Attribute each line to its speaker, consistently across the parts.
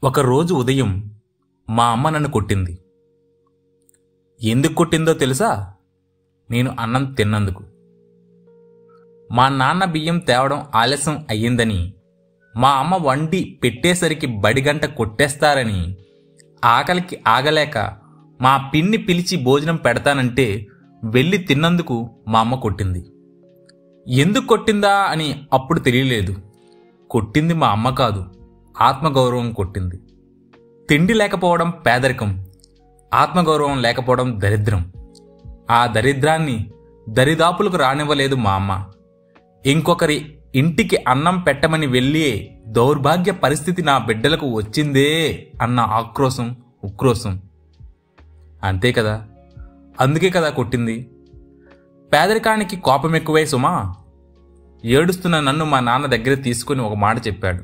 Speaker 1: ఒకరోజు ఉదయం మా అమ్మ నన్ను కొట్టింది. ఎందుకు కొట్టిందో తెలుసా? నేను అన్నం తిన్నందుకు. మా నాన్న బియ్యం తేవడం ఆలస్యం అయ్యిందని, మా అమ్మ వండి పెట్టేసరికి బడిగంట కొట్టేస్తారని, ఆకలికి ఆగలేక మా పిన్ని పిలిచి భోజనం పెడతానంటే వెళ్ళి తిన్నందుకు మా అమ్మ కొట్టింది. ఎందుకు కొట్టిందా అని అప్పుడు తెలియలేదు. కొట్టింది మా అమ్మ కాదు, ఆత్మగౌరవం కొట్టింది. తిండి లేకపోవడం పేదరికం, ఆత్మగౌరవం లేకపోవడం దరిద్రం. ఆ దరిద్రాన్ని దరిదాపులకు రానివ్వలేదు మా అమ్మ. ఇంకొకరి ఇంటికి అన్నం పెట్టమని వెళ్ళే దౌర్భాగ్య పరిస్థితి నా బిడ్డలకు వచ్చిందే అన్న ఆక్రోశం, ఉక్రోశం. అంతే కదా, అందుకే కదా కొట్టింది. పేదరికానికి కోపం ఎక్కువే సుమా. ఏడుస్తున్న నన్ను మా నాన్న దగ్గర తీసుకుని ఒక మాట చెప్పాడు.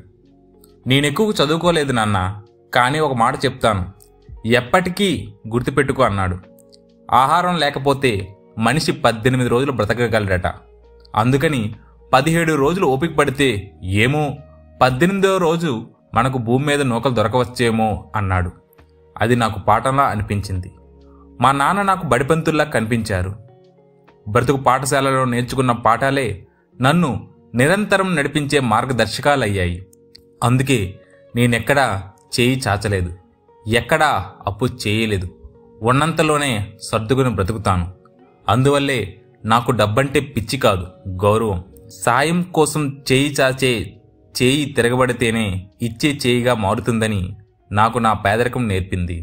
Speaker 1: నేనెక్కువ చదువుకోలేదు నాన్న, కానీ ఒక మాట చెప్తాను, ఎప్పటికీ గుర్తుపెట్టుకో అన్నాడు. ఆహారం లేకపోతే మనిషి 18 రోజులు బ్రతకగలడట. అందుకని 17 రోజులు ఓపిక పడితే ఏమో 18వ రోజు మనకు భూమి మీద నూకలు దొరకవచ్చేమో అన్నాడు. అది నాకు పాఠంలా అనిపించింది. మా నాన్న నాకు బడిపంతుల్లా కనిపించారు. బ్రతుకు పాఠశాలలో నేర్చుకున్న పాఠాలే నన్ను నిరంతరం నడిపించే మార్గదర్శకాలయ్యాయి. అందుకే నేనెక్కడా చేయి చాచలేదు, ఎక్కడా అప్పు చేయలేదు. ఉన్నంతలోనే సర్దుకుని బ్రతుకుతాను. అందువల్లే నాకు డబ్బంటే పిచ్చి కాదు, గౌరవం. సాయం కోసం చేయి చాచే చేయి తిరగబడితేనే ఇచ్చే చేయిగా మారుతుందని నాకు నా పేదరికం నేర్పింది.